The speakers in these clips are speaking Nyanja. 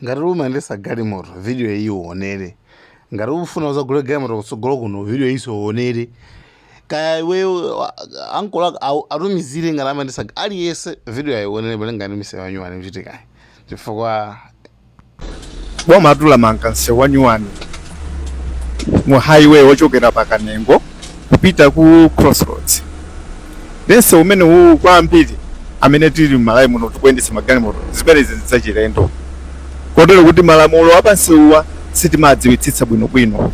ngati umayendesa galimoto video iyi uwonere, ngati ufuna uzagula galimoto kutsogolo kuno video iyi uwonere. Kaya iweyo ankola atumizire ngati amayendesa aliyese video ayiwonere pale ngati mise wanyuwani mchitika chifukwa boma atula mankanse wanyuwani mu highway wochokera pakanengo kupita ku crossroads. Lense umene huu kwambiri amene tili m'malawi muno tikuyendesa magalimoto zimene zachilendo, kotero kuti malamulo apansewa sitimadziwitsitsa bwinobwino.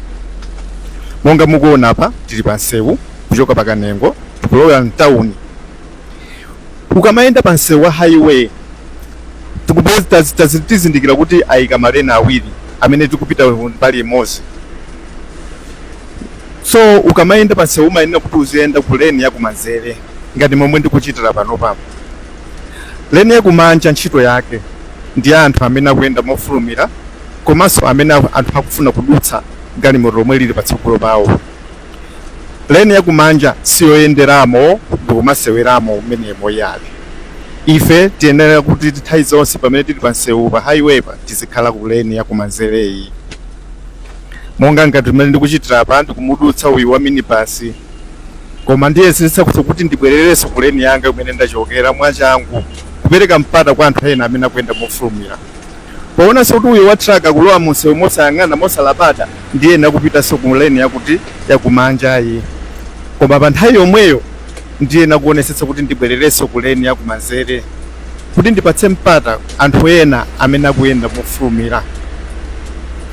Monga mukuona apa tili pansewu kuchoka pakanengo tikulowa mtawuni. Ukamayenda pansewu wa highway tizindikira kuti ayika malena awiri amene tikupita mbali imodzi. So ukamayenda pansewu umayenera kuti uziyenda ku lane yakumanzere ngati momwe ndikuchitira pano pamo. Lane yakumanja ntchito yake ndi anthu amene akuyenda mofulumira komanso amene anthu akufuna kudutsa galimoto lomwe lili patsogolo pawo. Lane yakumanja siyoyenderamo ndikumaseweramo umenemo yake. Ife tiyenera kuti nthawi zonse pamene tili pansewu pa highway pa tizikhala ku lane yakumanzereyi. Monga ngati mmene ndikuchitira apa ndikumudutsa uyu wa minibus, koma ndiyesetsa kuti ndibwererenso ku lane yanga imene ndachokera mwachangu kupereka mpata kwa anthu ena amene akuyenda mofulumira. Poonanso kuti uyu wa truck akulowa munsewu mosayang'ana mosalapata ndiye nakupitanso ku lane yakuti yakumanjayi, koma pa nthawi yomweyo ndiye nakuonesetsa kuti ndibwererenso ku lane yakumanzere kuti ndipatse mpata anthu ena amene akuyenda mofulumira.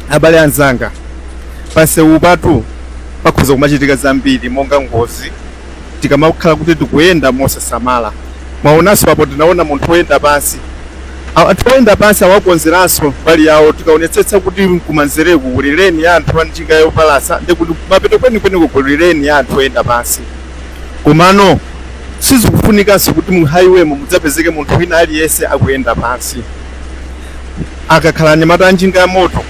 Abale anzanga, pansewu patu pakhoza kumachitika zambiri monga ngozi tikamakhala kuti tikuyenda mosasamala. Mwaonanso apo tinaona munthu woyenda pansi, anthu oyenda pansi awakonzeranso mbali yawo, tikaonetsetsa kuti kumanzereku kuli lane ya anthu anjinga yopalasa ndi kuti mapeto kwenikweni kuli lane ya anthu oyenda pansi. Komano sizikufunikanso kuti mu highway mudzapezeke munthu wina aliyense akuyenda pansi. Akakhala anyamata anjinga ya moto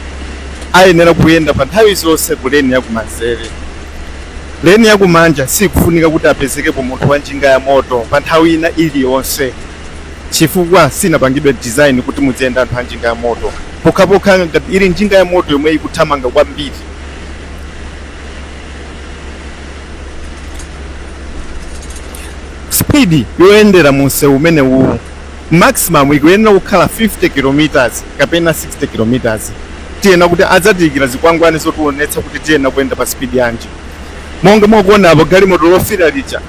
ayenera kuyenda pa nthawi zonse ku lane yakumanzere. Lane yakumanja sikufunika kuti apezekepo munthu wa njinga ya moto pa nthawi ina iliyonse, chifukwa sinapangidwe design kuti muziyenda anthu anjinga ya moto pokhapokha ngati ili njinga ya moto yomwe ikuthamanga kwambiri. Speed yoyendera munsewu umene uwu maximum ikuyenera kukhala 50 km kapena 60 km. Tiyena kuti adzadikira zikwangwani zotionetsa kuti tiyena kuyenda pa speed yanji. Monga mwakuona apo galimoto lofira lija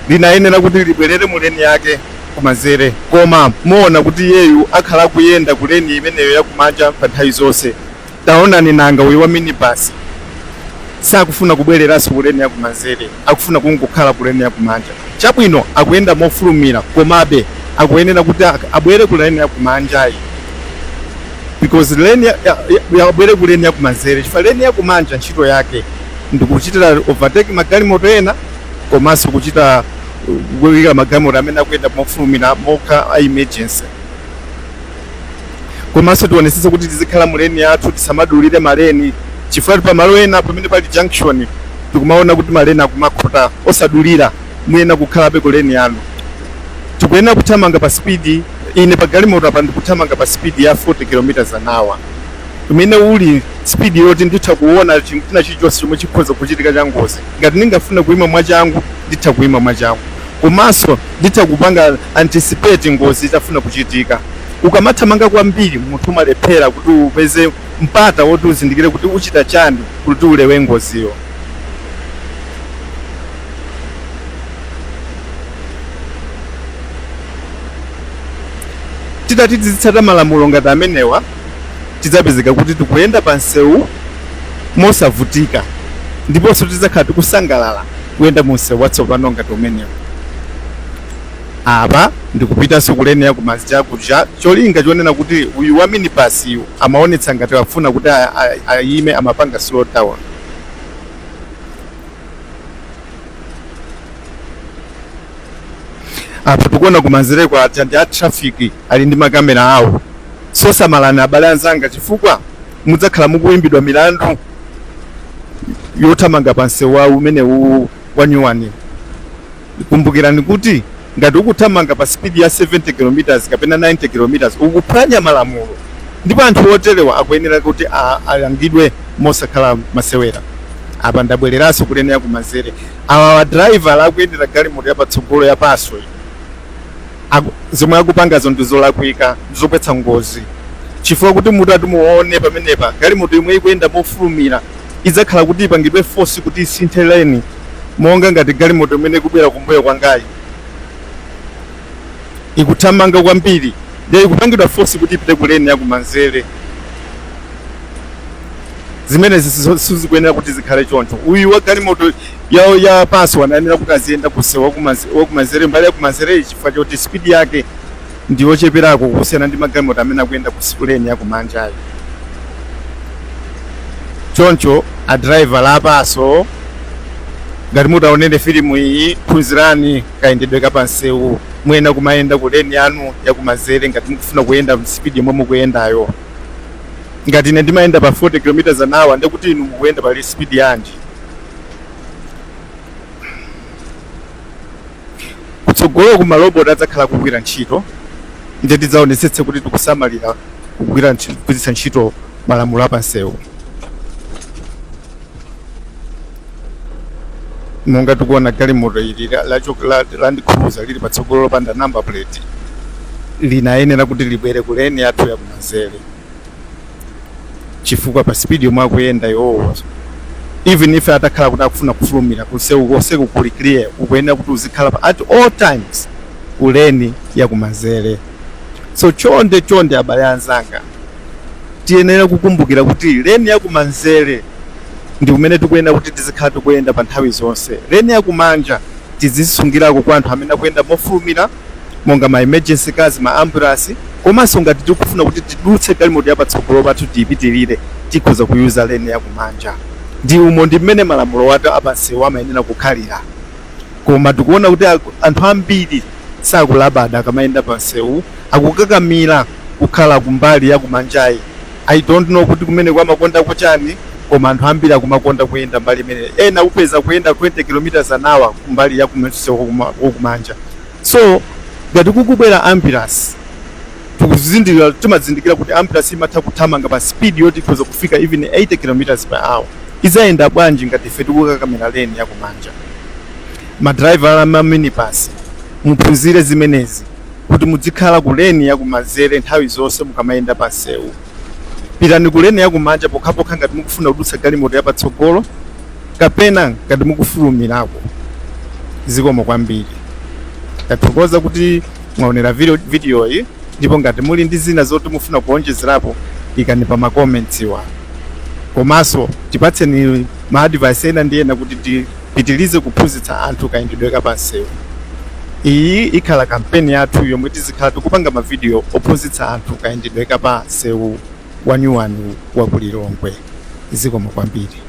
linayenera kuti libwerere mu lane yake kumanzere, koma muona kuti yeyu akhala kuyenda ku lane imeneyo yakumanja pa nthawi zonse. Taonani nanga uyu wa minibus sakufuna kubwereranso ku lane yakumanzere, akufuna kungokhala ku lane yakumanja. Chabwino akuyenda mofulumira komabe akuyenera kuti abwere ku lane yakumanjayi, because lane yabwere ku lane yakumanzere chifukwa lane yakumanja ntchito yake ndikuchitira overtake magalimoto ena komanso kuchita kuwika magalimoto amene akuyenda mofulumira mokha a emergency. Komanso tionetsetse kuti tizikhala mu lane yathu tisamadulire maleni, chifukwa pa malo ena pamene pali junction tikumaona kuti maleni akumakhota osadulira, muyena kukhalabe ku lane yanu. Tikuyenera kuthamanga pa speed, ine pa galimoto apa ndikuthamanga pa speed ya 40 km/h. Kumene uli speed yoti nditha kuona china chilichonse chomwe chikhoza kuchitika cha ngozi. Ngati ningafuna kuima mwachangu nditha kuima mwachangu, komanso nditha kupanga anticipate ngozi itafuna kuchitika. Ukamathamanga kwambiri munthu umalephera kuti upeze mpata woti uzindikire kuti uchita chani kuti ulewe ngoziyo. Titati tizitsata malamulo ngati amenewa tidzapezeka kuti tikuyenda pansewu mosavutika, ndiponso tidzakhala tikusangalala kuyenda munsewu watsopano ngati umenewu. Apa ndikupitanso ku lane yakumanzere kuja cholinga chonena kuti uyu wa minibus yu amaonetsa ngati afuna kuti ayime amapanga slow down. Apa tikuona kumanzere kwa atandi a traffic ali ndi makamera awo. Sosamalani abale anzanga, chifukwa mudzakhala mukuimbidwa milandu yothamanga pansewu umene wanyuwani. Kumbukirani kuti ngati ukuthamanga pa speed ya 70 km kapena 90 km ukuphwanya malamulo. ndipo anthu oterewa akuyenera kuti alangidwe mosakhala masewera. Apa ndabwereranso kuleneya kumanzere, awa adriver akuyendera galimoto yapatsogolo yapaso zomwe akupangazo ndi zolakwika, zopetsa ngozi, chifukwa kuti mutati muone pamenepa galimoto imwe ikuyenda mofulumira idzakhala kuti ipangidwe force kuti isinthe lane monga ngati galimoto imene ikubwera kumbuyo kwangayi ikuthamanga kwambiri, ndiye ikupangidwa force kuti ipite ku lane yakumanzere. Zimene sizikuyenera kuti zikhale choncho. Uyu wa galimoto yawo ya paso anayenera kuti aziyenda kusewa wakumanzere, mbali yakumanzere chifukwa choti speed yake ndiyo cheperako kusiyana ndi magalimoto amene akuyenda ku lane yakumanjayo. Choncho a driver la paso ngati mutaonere filimu iyi, phunzirani kayendedwe kapansewu, mwena kumayenda ku lane yanu yakumanzere ngati mukufuna kuyenda speed yomwe mukuyendayo. Ngati ine ndimayenda pa 40 km/h ndikuti inu mukuyenda pa speed yanji. Kutsogolo ku maloboti adzakhala kugwira ntchito, ndiye tidzaonetsetse kuti tikusamalira kugwiritsa ntchito malamulo apansewu. Monga tikuona galimoto ili la ndikhuza lili patsogolo lopanda number plate, linayenera kuti libwere ku lane yathu yakumanzere chifukwa pa speed yomwe akuyenda iwowo. Even if atakhala kuti akufuna kufulumira kusewu koseku kuli clear, ukuyenera kuti uzikhala at all times ku lane yakumanzere. So chonde abale anzanga, tiyenera kukumbukira kuti lane yakumanzere ndi kumene tikuyenera kuti tizikhala tikuyenda pa nthawi zonse. Lane yakumanja tizisungirako kwa anthu amene akuyenda mofulumira monga ma emergency cars, ma ambulance, komanso ngati tikufuna kuti tidutse galimoto yapatsogolo pathu tiyipitirire tikhoza kuyuza lane yakumanja. Ndi umo ndi mmene malamulo athu apansewu amayenera kukhalira. Koma tikuona kuti anthu ambiri sakulabada akamayenda pansewu, akukakamira kukhala kumbali yakumanjayi. I don't know kuti kumene kwamakonda kuchani, koma anthu ambiri akumakonda kuyenda mbali imene. Ena upeza kuyenda 20 km/h kumbali yakumansewu kumanja. So ngati kukubwera ambulance, timazindikira kuti ambulance imatha kuthamanga pa speed yoti ikhoza kufika even 80 km/h. Izayenda bwanji ngati ife tikukakamira lane yakumanja? Madriver ama minibus muphunzire zimenezi kuti muzikhala ku lane yakumanzere nthawi zonse mukamayenda pansewu. Pitani ku lane yakumanja pokhapokha ngati mukufuna kudutsa galimoto yapatsogolo kapena ngati mukufulumirako. Zikomo kwambiri. Tathokoza kuti mwaonera video iyi, ndipo ngati muli ndi zina zoti mufuna kuonjezerapo ikani pa ma comments wa. Komanso tipatseni ma advice ena ndi ena kuti tipitilize kuphunzitsa anthu kayendedwe kapansewu. Iyi ikhala kampeni yathu yomwe tizikhala tikupanga ma video ophunzitsa anthu kayendedwe kapansewu wanyuwanu wa kulilongwe. Zikomo kwambiri.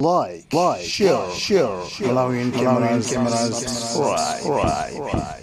Like, share, allowing cameras, subscribe.